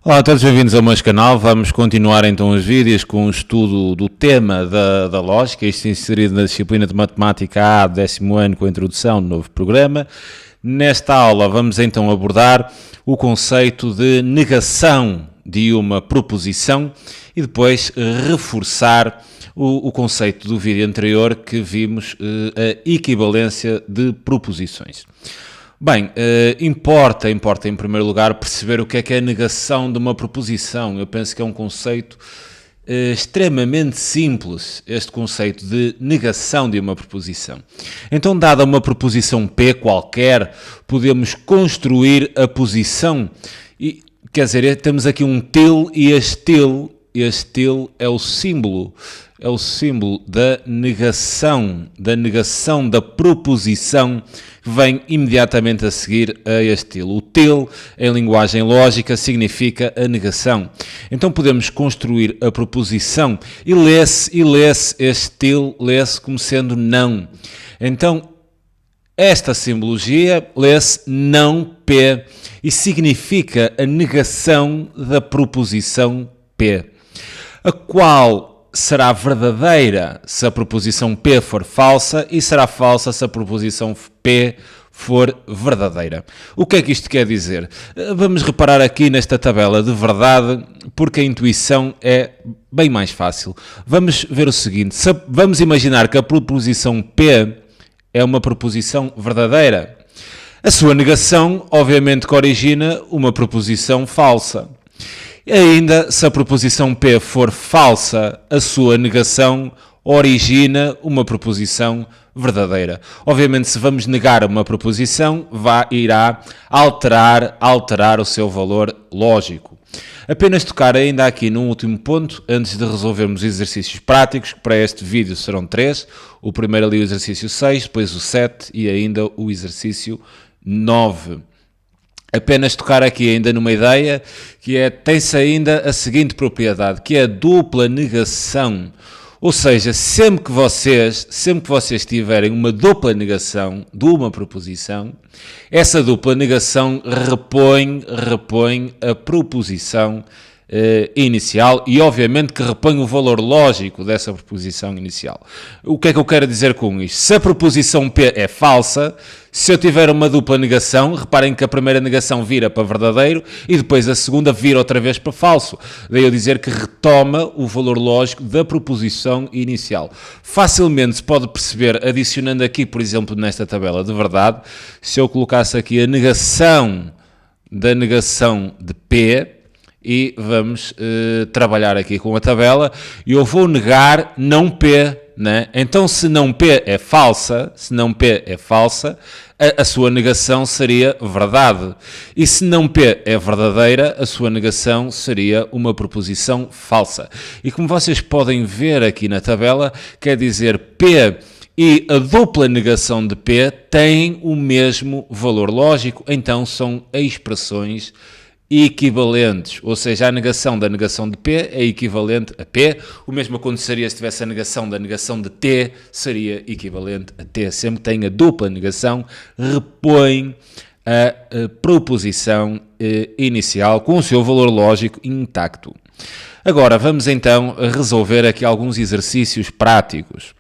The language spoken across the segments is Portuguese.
Olá a todos, bem-vindos ao meu canal. Vamos continuar então os vídeos com o estudo do tema da lógica, isto inserido na disciplina de Matemática A do 10º ano com a introdução do novo programa. Nesta aula vamos então abordar o conceito de negação de uma proposição e depois reforçar o conceito do vídeo anterior que vimos, a equivalência de proposições. Bem, importa em primeiro lugar perceber o que é a negação de uma proposição. Eu penso que é um conceito extremamente simples, este conceito de negação de uma proposição. Então, dada uma proposição P qualquer, podemos construir a posição, e, quer dizer, temos aqui um til e este til é o símbolo da negação da proposição que vem imediatamente a seguir a este til. O til, em linguagem lógica, significa a negação. Então podemos construir a proposição e lê-se este til, lê-se como sendo não. Então, esta simbologia lê-se não P e significa a negação da proposição P, a qual será verdadeira se a proposição P for falsa e será falsa se a proposição P for verdadeira. O que é que isto quer dizer? Vamos reparar aqui nesta tabela de verdade, porque a intuição é bem mais fácil. Vamos ver o seguinte, vamos imaginar que a proposição P é uma proposição verdadeira. A sua negação, obviamente, que origina uma proposição falsa. Ainda, se a proposição P for falsa, a sua negação origina uma proposição verdadeira. Obviamente, se vamos negar uma proposição, irá alterar o seu valor lógico. Apenas tocar ainda aqui num último ponto, antes de resolvermos exercícios práticos, que para este vídeo serão 3. O primeiro ali o exercício 6, depois o 7 e ainda o exercício 9. Apenas tocar aqui ainda numa ideia que tem-se ainda a seguinte propriedade, que é a dupla negação. Ou seja, sempre que vocês tiverem uma dupla negação de uma proposição, essa dupla negação repõe a proposição inicial e obviamente que repõe o valor lógico dessa proposição inicial. O que é que eu quero dizer com isto? Se a proposição P é falsa, se eu tiver uma dupla negação, reparem que a primeira negação vira para verdadeiro e depois a segunda vira outra vez para falso. Daí eu dizer que retoma o valor lógico da proposição inicial. Facilmente se pode perceber, adicionando aqui, por exemplo, nesta tabela de verdade, se eu colocasse aqui a negação da negação de P, e vamos trabalhar aqui com a tabela, e eu vou negar não P, né? Então se não P é falsa, a sua negação seria verdade. E se não P é verdadeira, a sua negação seria uma proposição falsa. E como vocês podem ver aqui na tabela, quer dizer P e a dupla negação de P têm o mesmo valor lógico, então são expressões equivalentes, ou seja, a negação da negação de P é equivalente a P, o mesmo aconteceria se tivesse a negação da negação de T, seria equivalente a T, sempre que tem a dupla negação, repõe a proposição inicial com o seu valor lógico intacto. Agora, vamos então resolver aqui alguns exercícios práticos.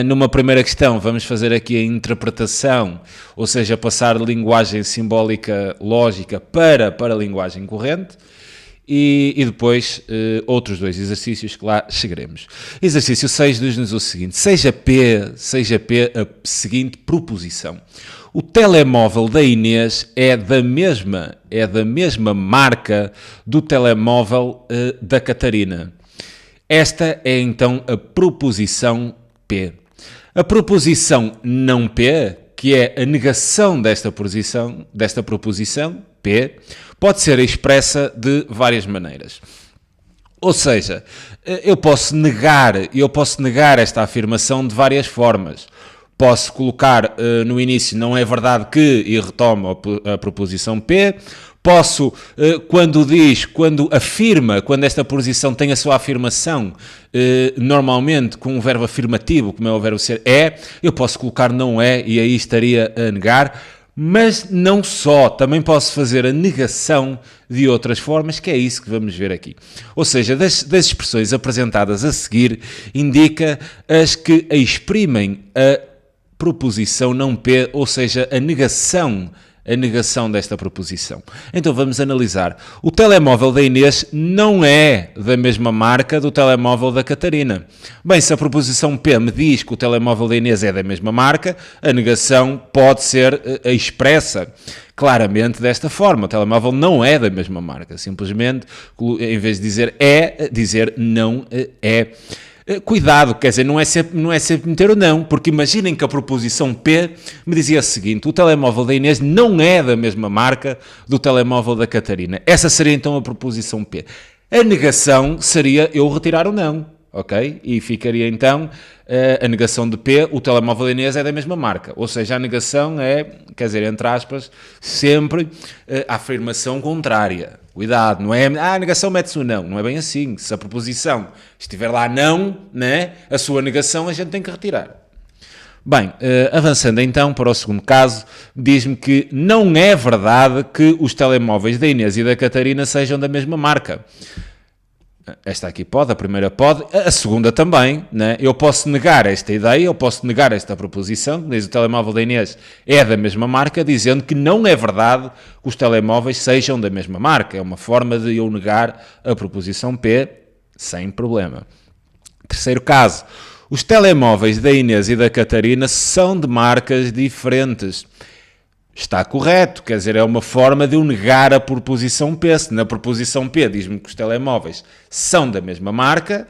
Numa primeira questão, vamos fazer aqui a interpretação, ou seja, passar de linguagem simbólica lógica para a linguagem corrente, e depois outros dois exercícios que lá chegaremos. Exercício 6 diz-nos o seguinte: seja P a seguinte proposição. O telemóvel da Inês é da mesma marca do telemóvel da Catarina. Esta é então a proposição P. A proposição não P, que é a negação desta proposição P, pode ser expressa de várias maneiras. Ou seja, eu posso negar esta afirmação de várias formas. Posso colocar no início não é verdade que e retomo a proposição P. Posso, quando esta proposição tem a sua afirmação, normalmente com um verbo afirmativo, como é o verbo ser, é, eu posso colocar não é e aí estaria a negar. Mas não só, também posso fazer a negação de outras formas, que é isso que vamos ver aqui. Ou seja, das expressões apresentadas a seguir, indica as que exprimem a proposição não P, ou seja, a negação desta proposição. Então vamos analisar. O telemóvel da Inês não é da mesma marca do telemóvel da Catarina. Bem, se a proposição P me diz que o telemóvel da Inês é da mesma marca, a negação pode ser expressa claramente desta forma. O telemóvel não é da mesma marca. Simplesmente, em vez de dizer não é. Cuidado, quer dizer, não é sempre meter o não, porque imaginem que a proposição P me dizia o seguinte: o telemóvel da Inês não é da mesma marca do telemóvel da Catarina. Essa seria então a proposição P. A negação seria eu retirar o não, ok? E ficaria então a negação de P, o telemóvel da Inês é da mesma marca. Ou seja, a negação é, quer dizer, entre aspas, sempre a afirmação contrária. Cuidado, não é a negação mete-se o não é bem assim. Se a proposição estiver lá não, né, a sua negação a gente tem que retirar. Bem, avançando então para o segundo caso, diz-me que não é verdade que os telemóveis da Inês e da Catarina sejam da mesma marca. Esta aqui pode, a primeira pode, a segunda também, né? Eu posso negar esta ideia, eu posso negar esta proposição, que diz o telemóvel da Inês é da mesma marca, dizendo que não é verdade que os telemóveis sejam da mesma marca. É uma forma de eu negar a proposição P sem problema. Terceiro caso, os telemóveis da Inês e da Catarina são de marcas diferentes. Está correto, quer dizer, é uma forma de eu negar a proposição P. Se na proposição P diz-me que os telemóveis são da mesma marca,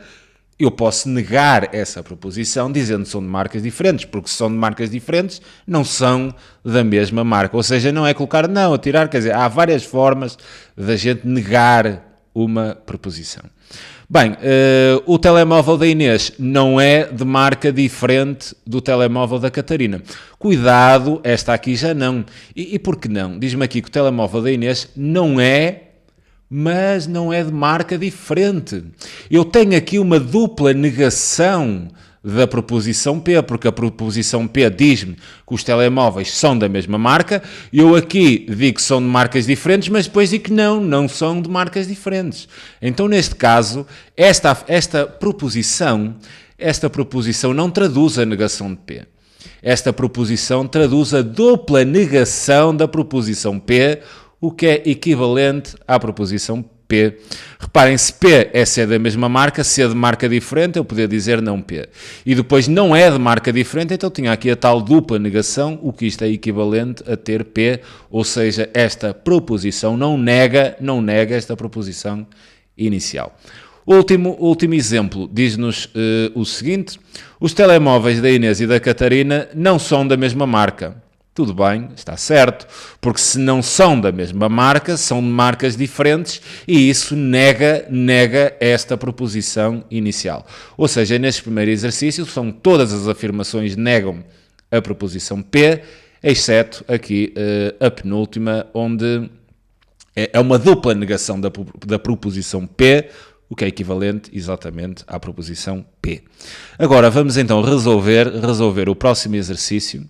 eu posso negar essa proposição dizendo que são de marcas diferentes, porque se são de marcas diferentes, não são da mesma marca. Ou seja, não é colocar não, a tirar, quer dizer, há várias formas da gente negar uma proposição. Bem, o telemóvel da Inês não é de marca diferente do telemóvel da Catarina. Cuidado, esta aqui já não. E por que não? Diz-me aqui que o telemóvel da Inês não é, mas não é de marca diferente. Eu tenho aqui uma dupla negação da proposição P, porque a proposição P diz-me que os telemóveis são da mesma marca, eu aqui digo que são de marcas diferentes, mas depois digo que não são de marcas diferentes. Então, neste caso, esta proposição não traduz a negação de P. Esta proposição traduz a dupla negação da proposição P, o que é equivalente à proposição P. Reparem, se P é ser da mesma marca, se é de marca diferente, eu poderia dizer não P. E depois não é de marca diferente, então tinha aqui a tal dupla negação, o que isto é equivalente a ter P, ou seja, esta proposição não nega esta proposição inicial. Último exemplo, diz-nos o seguinte: os telemóveis da Inês e da Catarina não são da mesma marca. Tudo bem, está certo, porque se não são da mesma marca, são de marcas diferentes e isso nega esta proposição inicial. Ou seja, neste primeiro exercício, são todas as afirmações negam a proposição P, exceto aqui a penúltima, onde é uma dupla negação da proposição P, o que é equivalente exatamente à proposição P. Agora, vamos então resolver o próximo exercício.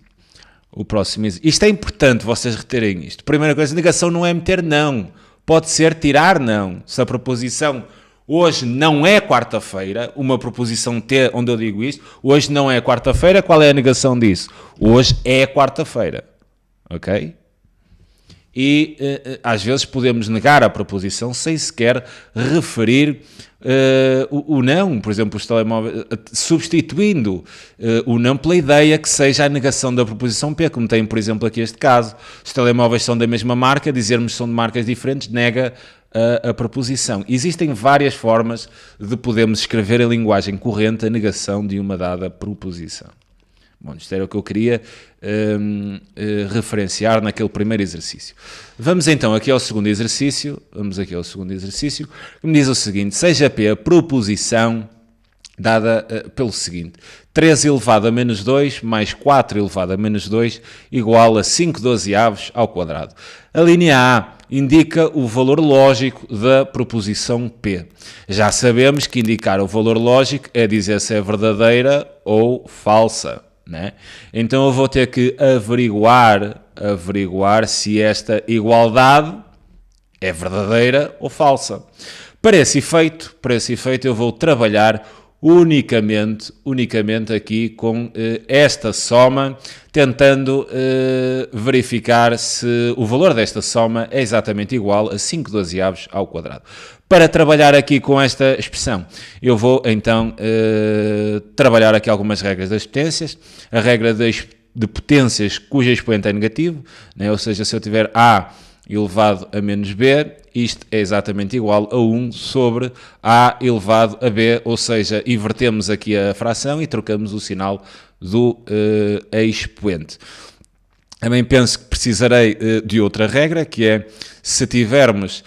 Isto é importante vocês reterem isto. Primeira coisa, negação não é meter não. Pode ser tirar não. Se a proposição hoje não é quarta-feira, uma proposição T onde eu digo isto, hoje não é quarta-feira, qual é a negação disso? Hoje é quarta-feira. Ok? E às vezes podemos negar a proposição sem sequer referir o não, por exemplo, os telemóveis, substituindo o não pela ideia que seja a negação da proposição P, como tem, por exemplo, aqui este caso. Os telemóveis são da mesma marca, dizermos que são de marcas diferentes nega a proposição. Existem várias formas de podermos escrever em linguagem corrente a negação de uma dada proposição. Bom, isto era o que eu queria referenciar naquele primeiro exercício. Vamos então aqui ao segundo exercício. Que me diz o seguinte: seja P a proposição dada pelo seguinte: 3 elevado a menos 2 mais 4 elevado a menos 2 igual a 5 dozeavos ao quadrado. A linha A indica o valor lógico da proposição P. Já sabemos que indicar o valor lógico é dizer se é verdadeira ou falsa. né? Então eu vou ter que averiguar se esta igualdade é verdadeira ou falsa. Para esse efeito eu vou trabalhar unicamente aqui com esta soma, tentando verificar se o valor desta soma é exatamente igual a 5 dozeavos ao quadrado. Para trabalhar aqui com esta expressão, eu vou então trabalhar aqui algumas regras das potências. A regra de potências cujo expoente é negativo, né? Ou seja, se eu tiver A elevado a menos B, isto é exatamente igual a 1 sobre A elevado a B, ou seja, invertemos aqui a fração e trocamos o sinal do expoente. Também penso que precisarei de outra regra, que é se tivermos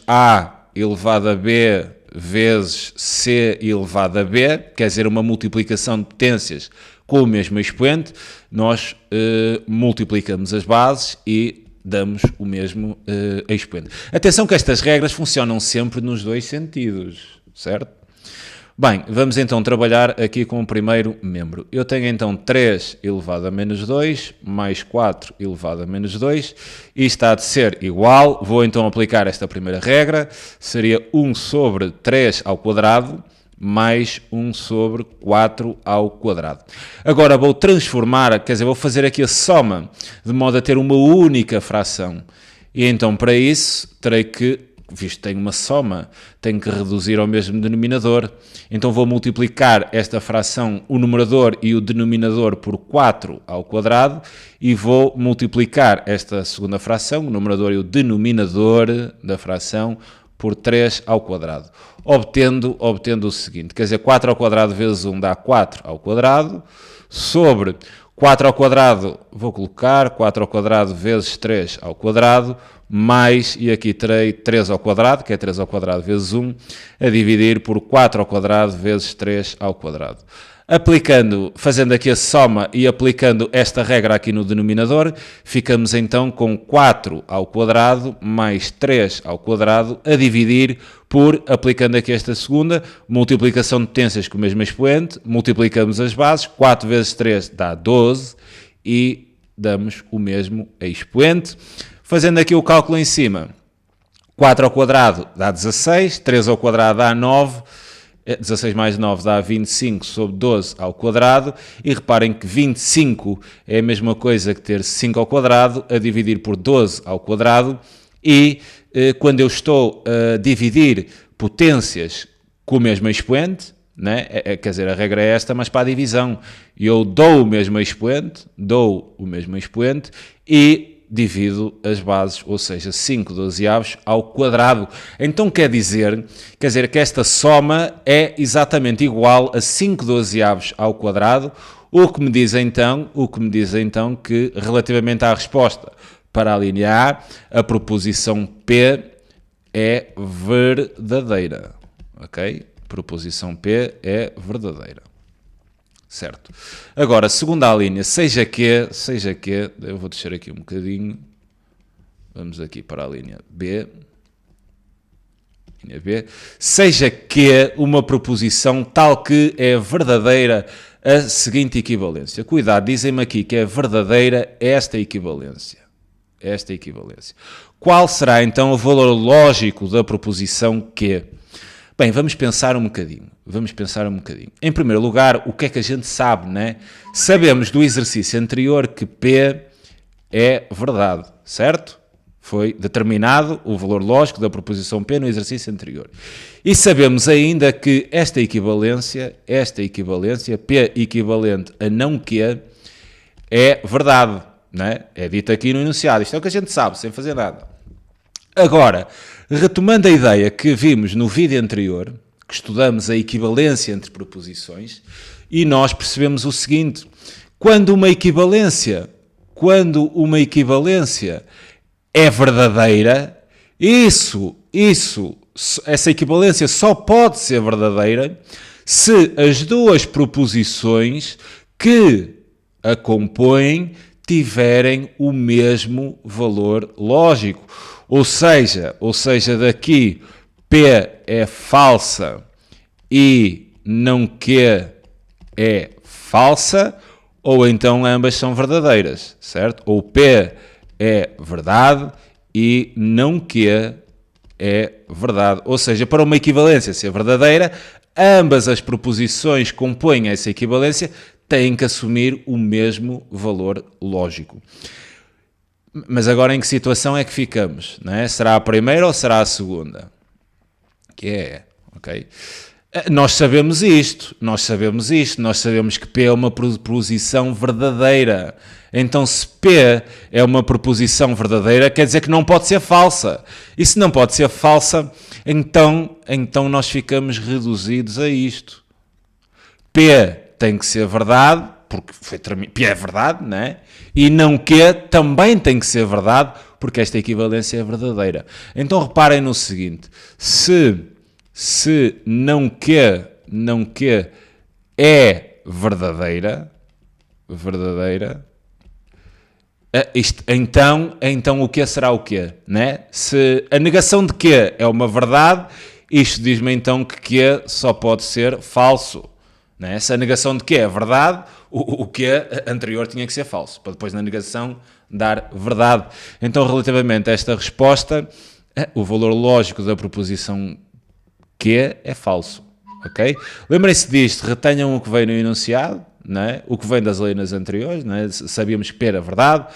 A elevado a B vezes C elevado a B, quer dizer, uma multiplicação de potências com o mesmo expoente, nós multiplicamos as bases e damos o mesmo expoente. Atenção que estas regras funcionam sempre nos dois sentidos, certo? Bem, vamos então trabalhar aqui com o primeiro membro. Eu tenho então 3 elevado a menos 2 mais 4 elevado a menos 2. Isto há de ser igual. Vou então aplicar esta primeira regra. Seria 1 sobre 3 ao quadrado mais 1 sobre 4 ao quadrado. Agora vou transformar, quer dizer, vou fazer aqui a soma, de modo a ter uma única fração. E então, para isso, terei que, visto que tenho uma soma, tenho que reduzir ao mesmo denominador. Então vou multiplicar esta fração, o numerador e o denominador, por 4 ao quadrado, e vou multiplicar esta segunda fração, o numerador e o denominador da fração, por 3 ao quadrado, obtendo o seguinte, quer dizer, 4 ao quadrado vezes 1 dá 4 ao quadrado, sobre 4 ao quadrado, vou colocar 4 ao quadrado vezes 3 ao quadrado, mais, e aqui terei 3 ao quadrado, que é 3 ao quadrado vezes 1, a dividir por 4 ao quadrado vezes 3 ao quadrado. Fazendo aqui a soma e aplicando esta regra aqui no denominador, ficamos então com 4 ao quadrado mais 3 ao quadrado a dividir por, aplicando aqui esta segunda, multiplicação de potências com o mesmo expoente, multiplicamos as bases, 4 vezes 3 dá 12 e damos o mesmo expoente. Fazendo aqui o cálculo em cima, 4 ao quadrado dá 16, 3 ao quadrado dá 9, 16 mais 9 dá 25 sobre 12 ao quadrado, e reparem que 25 é a mesma coisa que ter 5 ao quadrado a dividir por 12 ao quadrado, e quando eu estou a dividir potências com o mesmo expoente, né? Quer dizer, a regra é esta, mas para a divisão, eu dou o mesmo expoente e divido as bases, ou seja, 5 dozeavos ao quadrado. Então quer dizer que esta soma é exatamente igual a 5 dozeavos ao quadrado, o que me diz então que, relativamente à resposta para a linha A proposição P é verdadeira, ok? Proposição P é verdadeira. Certo. Agora, segunda linha, seja que, eu vou deixar aqui um bocadinho, vamos aqui para a linha B, seja que uma proposição tal que é verdadeira a seguinte equivalência. Cuidado, dizem-me aqui que é verdadeira esta equivalência. Qual será então o valor lógico da proposição Q? Bem, vamos pensar um bocadinho. Em primeiro lugar, o que é que a gente sabe, né? Sabemos do exercício anterior que P é verdade, certo? Foi determinado o valor lógico da proposição P no exercício anterior. E sabemos ainda que esta equivalência, P equivalente a não Q, é verdade, né? É dito aqui no enunciado. Isto é o que a gente sabe, sem fazer nada. Agora, retomando a ideia que vimos no vídeo anterior, que estudamos a equivalência entre proposições, e nós percebemos o seguinte: quando uma equivalência é verdadeira, essa equivalência só pode ser verdadeira se as duas proposições que a compõem tiverem o mesmo valor lógico. Ou seja, daqui P é falsa e não Q é falsa, ou então ambas são verdadeiras, certo? Ou P é verdade e não Q é verdade. Ou seja, para uma equivalência ser verdadeira, ambas as proposições que compõem essa equivalência têm que assumir o mesmo valor lógico. Mas agora em que situação é que ficamos? Não é? Será a primeira ou será a segunda? Que é, ok? Nós sabemos isto, nós sabemos que P é uma proposição verdadeira. Então, se P é uma proposição verdadeira, quer dizer que não pode ser falsa. E se não pode ser falsa, então nós ficamos reduzidos a isto. P tem que ser verdade, porque P é verdade, não é? E não Q também tem que ser verdade, porque esta equivalência é verdadeira. Então reparem no seguinte, se não Q é verdadeira, então o que será o quê? Né? Se a negação de Q é uma verdade, isto diz-me então que Q só pode ser falso. Né? Se a negação de Q é verdade, o Q anterior tinha que ser falso, para depois na negação dar verdade. Então, relativamente a esta resposta, o valor lógico da proposição Q é falso. Okay? Lembrem-se disto, retenham o que veio no enunciado, não é? O que vem das linhas anteriores, não é? Sabíamos que P era verdade.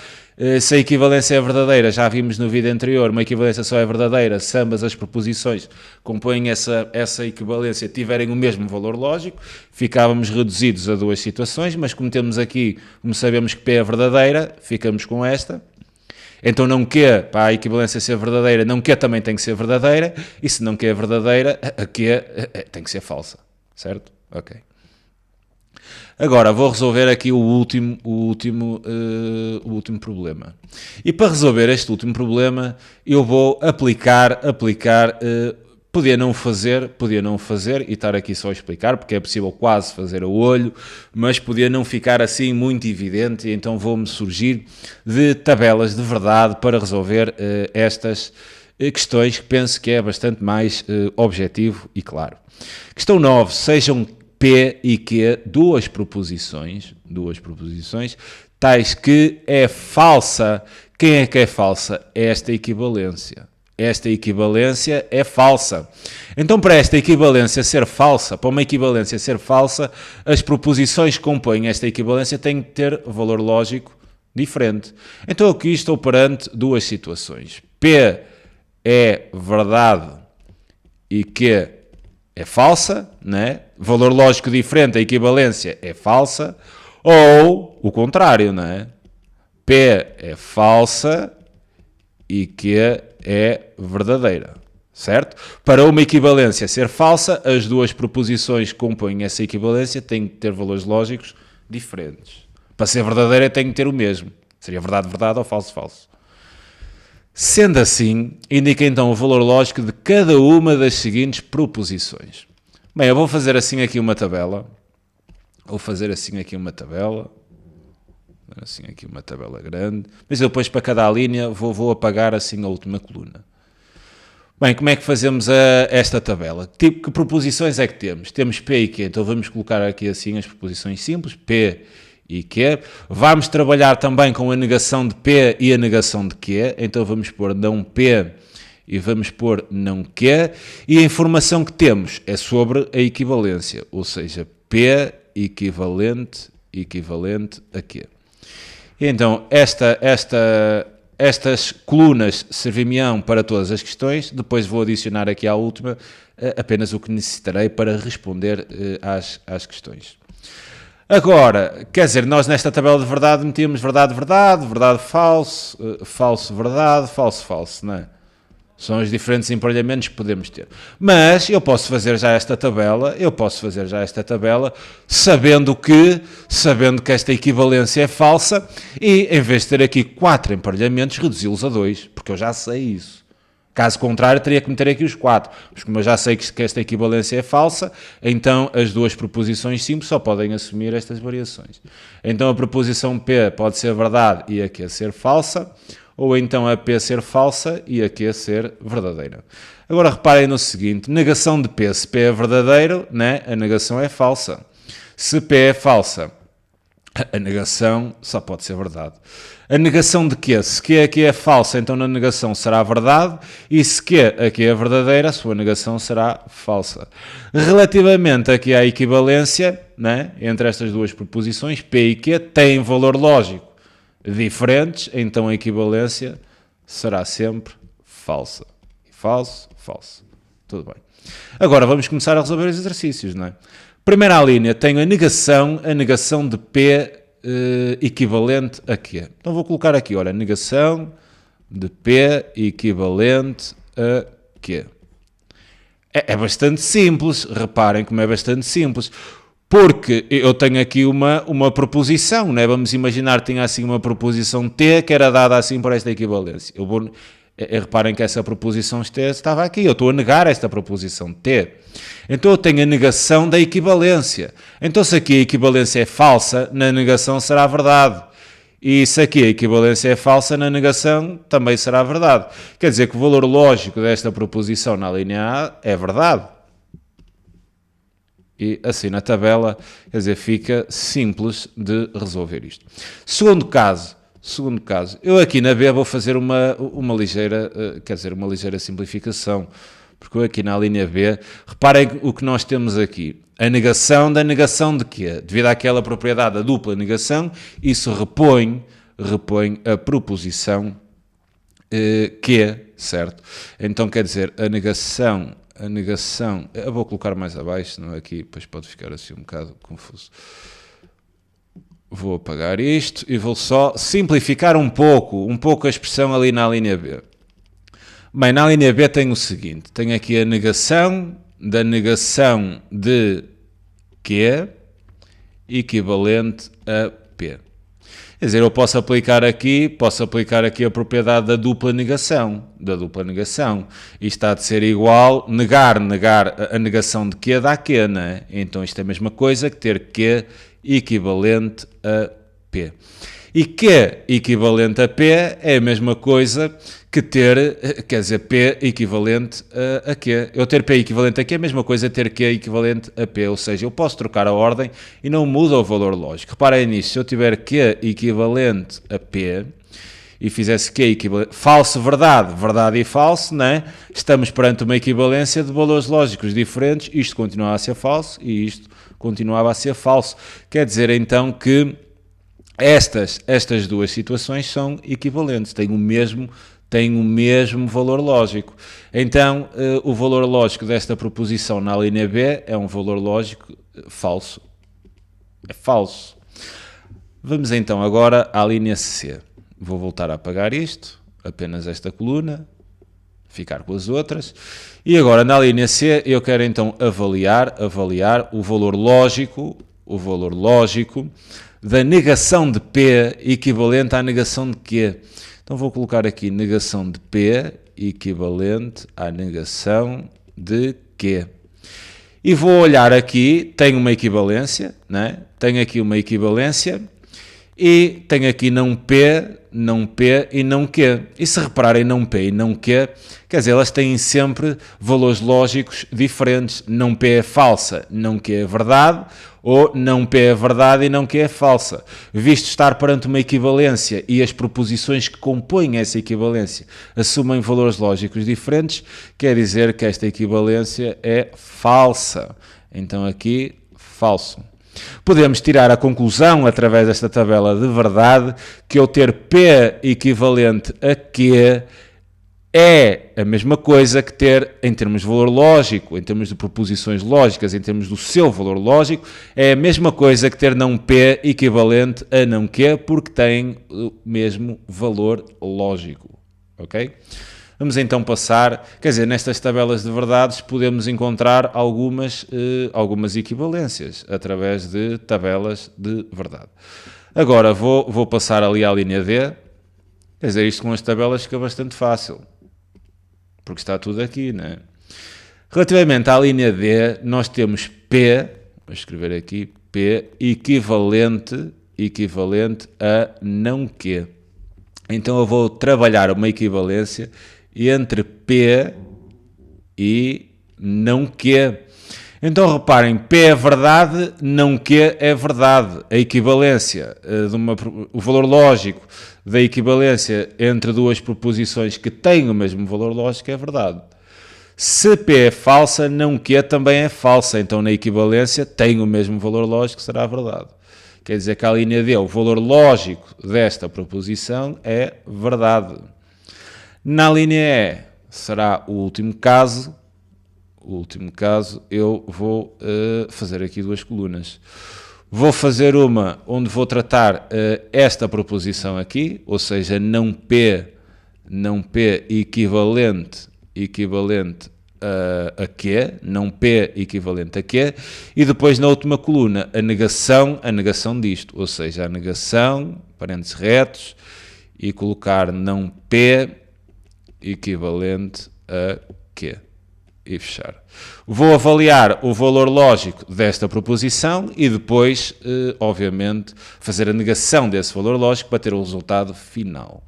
Se a equivalência é verdadeira, já vimos no vídeo anterior, uma equivalência só é verdadeira se ambas as proposições que compõem essa equivalência tiverem o mesmo valor lógico, ficávamos reduzidos a duas situações, mas como sabemos que P é verdadeira, ficamos com esta. Então não Q, para a equivalência ser verdadeira, não Q também tem que ser verdadeira, e se não Q é verdadeira, a Q tem que ser falsa, certo? Ok. Agora vou resolver aqui o último problema. E para resolver este último problema, eu vou aplicar, podia não fazer, e estar aqui só a explicar, porque é possível quase fazer a olho, mas podia não ficar assim muito evidente, e então vou-me surgir de tabelas de verdade para resolver estas questões que penso que é bastante mais objetivo e claro. Questão 9. Sejam P e Q duas proposições, tais que é falsa. Quem é que é falsa? Esta equivalência. Esta equivalência é falsa. Então, para esta equivalência ser falsa, para uma equivalência ser falsa, as proposições que compõem esta equivalência têm que ter valor lógico diferente. Então, aqui estou perante duas situações. P é verdade e Q é falsa, né? Valor lógico diferente, a equivalência é falsa, ou o contrário, né? P é falsa e Q é verdadeira, certo? Para uma equivalência ser falsa, as duas proposições que compõem essa equivalência têm que ter valores lógicos diferentes. Para ser verdadeira tem que ter o mesmo. Seria verdade, verdade ou falso, falso. Sendo assim, indica então o valor lógico de cada uma das seguintes proposições. Bem, eu vou fazer assim aqui uma tabela. Uma tabela grande. Mas eu depois para cada linha vou apagar assim a última coluna. Bem, como é que fazemos esta tabela? Que proposições é que temos? Temos P e Q. Então vamos colocar aqui assim as proposições simples. P e Q. Vamos trabalhar também com a negação de P e a negação de Q. Então vamos pôr não P e vamos pôr não Q. E a informação que temos é sobre a equivalência. Ou seja, P equivalente a Q. Então, estas colunas servir-me-ão para todas as questões. Depois vou adicionar aqui à última apenas o que necessitarei para responder às questões. Agora, quer dizer, nós nesta tabela de verdade metíamos verdade, verdade, verdade, falso, falso, verdade, falso, falso, não é? São os diferentes emparelhamentos que podemos ter. Mas eu posso fazer já esta tabela, sabendo que esta equivalência é falsa e, em vez de ter aqui 4 emparelhamentos, reduzi-los a 2, porque eu já sei isso. Caso contrário, teria que meter aqui os 4. Mas como eu já sei que esta equivalência é falsa, então as duas proposições simples só podem assumir estas variações. Então a proposição P pode ser verdade e a Q ser falsa, ou então a P ser falsa e a Q ser verdadeira. Agora reparem no seguinte, negação de P, se P é verdadeiro, né? A negação é falsa. Se P é falsa, a negação só pode ser verdade. A negação de quê? Se Q aqui é falsa, então na negação será verdade, e se Q aqui é verdadeira, a sua negação será falsa. Relativamente aqui à equivalência, né, entre estas duas proposições, P e Q têm valor lógico diferentes, então a equivalência será sempre falsa. Falso, falso. Tudo bem. Agora vamos começar a resolver os exercícios, não é? Primeira linha, tenho a negação de P equivalente a quê? Então vou colocar aqui, olha, negação de P equivalente a quê? É bastante simples, reparem como é bastante simples, porque eu tenho aqui uma proposição, não é? Vamos imaginar que tinha assim uma proposição T que era dada assim por esta equivalência. Reparem que essa proposição T estava aqui, eu estou a negar esta proposição T. Então eu tenho a negação da equivalência. Então se aqui a equivalência é falsa, na negação será verdade. E se aqui a equivalência é falsa, na negação também será verdade. Quer dizer que o valor lógico desta proposição na linha A é verdade. E assim na tabela, quer dizer, fica simples de resolver isto. Segundo caso, eu aqui na B vou fazer uma ligeira simplificação, porque eu aqui na linha B, reparem o que nós temos aqui, a negação da negação de quê? Devido àquela propriedade da dupla negação, isso repõe a proposição que, certo? Então quer dizer, a negação, eu vou colocar mais abaixo, senão aqui depois pode ficar assim um bocado confuso. Vou apagar isto e vou só simplificar um pouco a expressão ali na linha B. Bem, na linha B tenho o seguinte, tenho aqui a negação da negação de Q equivalente a P. Quer dizer, eu posso aplicar aqui a propriedade da dupla negação. Isto há de ser igual, negar a negação de Q dá Q, não é? Então isto é a mesma coisa que ter Q equivalente a P. E Q equivalente a P é a mesma coisa que ter, quer dizer, P equivalente a Q. Eu ter P equivalente a Q é a mesma coisa que ter Q equivalente a P, ou seja, eu posso trocar a ordem e não muda o valor lógico. Reparem nisso, se eu tiver Q equivalente a P e fizesse Q equivalente, falso, verdade e falso, né? Estamos perante uma equivalência de valores lógicos diferentes, isto continuava a ser falso e isto continuava a ser falso. Quer dizer então que estas duas situações são equivalentes, têm o mesmo valor lógico. Então, o valor lógico desta proposição na linha B é um valor lógico falso. É falso. Vamos então agora à linha C. Vou voltar a apagar isto, apenas esta coluna, ficar com as outras. E agora na linha C eu quero então avaliar o valor lógico da negação de P equivalente à negação de Q. Então vou colocar aqui negação de P equivalente à negação de Q. E vou olhar aqui, tenho uma equivalência, né? Tenho aqui uma equivalência e tenho aqui não P e não Q. E se repararem não P e não Q, quer dizer, elas têm sempre valores lógicos diferentes. Não P é falsa, não Q é verdade, ou não P é verdade e não Q é falsa. Visto estar perante uma equivalência e as proposições que compõem essa equivalência assumem valores lógicos diferentes, quer dizer que esta equivalência é falsa. Então aqui, falso. Podemos tirar a conclusão, através desta tabela de verdade, que eu ter P equivalente a Q é a mesma coisa que ter, em termos de valor lógico, em termos de proposições lógicas, em termos do seu valor lógico, é a mesma coisa que ter não P equivalente a não Q, porque tem o mesmo valor lógico. Ok? Vamos então passar, quer dizer, nestas tabelas de verdades podemos encontrar algumas equivalências através de tabelas de verdade. Agora vou passar ali à linha D, quer dizer, isto com as tabelas fica bastante fácil, porque está tudo aqui, não é? Relativamente à linha D, nós temos P, vou escrever aqui, P equivalente a não Q. Então eu vou trabalhar uma equivalência entre P e não Q. Então reparem, P é verdade, não Q é verdade. A equivalência, o valor lógico da equivalência entre duas proposições que têm o mesmo valor lógico é verdade. Se P é falsa, não Q também é falsa. Então na equivalência tem o mesmo valor lógico, será verdade. Quer dizer que a linha D, o valor lógico desta proposição é verdade. Na linha E será o último caso. O último caso, eu vou fazer aqui duas colunas. Vou fazer uma onde vou tratar esta proposição aqui, ou seja, não P equivalente a Q, não P equivalente a Q, e depois na última coluna a negação disto, ou seja, a negação, parênteses retos, e colocar não P equivalente a Q. E fechar. Vou avaliar o valor lógico desta proposição e depois, obviamente, fazer a negação desse valor lógico para ter o resultado final.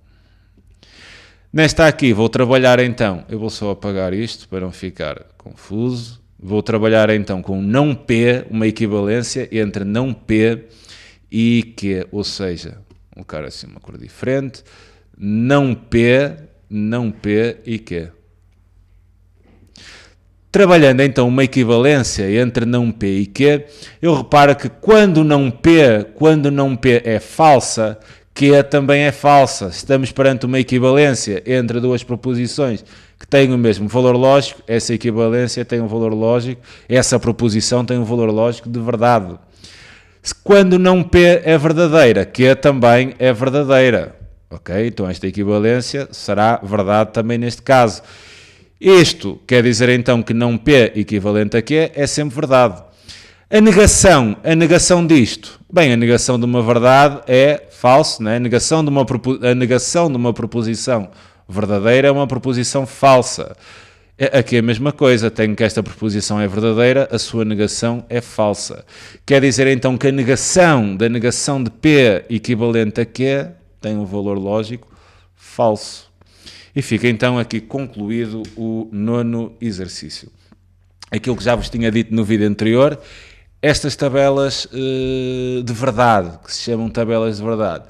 Nesta aqui vou trabalhar então, eu vou só apagar isto para não ficar confuso, vou trabalhar então com não P, uma equivalência entre não P e Q, ou seja, vou colocar assim uma cor diferente, não P e Q. Trabalhando então uma equivalência entre não P e Q, eu reparo que quando não P é falsa, Q também é falsa. Estamos perante uma equivalência entre duas proposições que têm o mesmo valor lógico, essa equivalência tem um valor lógico, essa proposição tem um valor lógico de verdade. Quando não P é verdadeira, Q também é verdadeira. Ok? Então esta equivalência será verdade também neste caso. Isto quer dizer então que não P equivalente a Q é sempre verdade. A negação disto, bem, a negação de uma verdade é falso, né? A negação de uma proposição verdadeira é uma proposição falsa. Aqui é a mesma coisa, tenho que esta proposição é verdadeira, a sua negação é falsa. Quer dizer então que a negação de P equivalente a Q tem um valor lógico falso. E fica então aqui concluído o 9º exercício. Aquilo que já vos tinha dito no vídeo anterior, estas tabelas de verdade, que se chamam tabelas de verdade,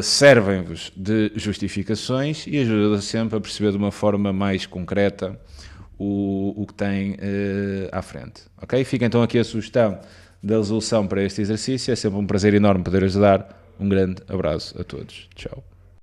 servem-vos de justificações e ajudam sempre a perceber de uma forma mais concreta o que tem à frente. Ok? Fica então aqui a sugestão da resolução para este exercício. É sempre um prazer enorme poder ajudar. Um grande abraço a todos. Tchau.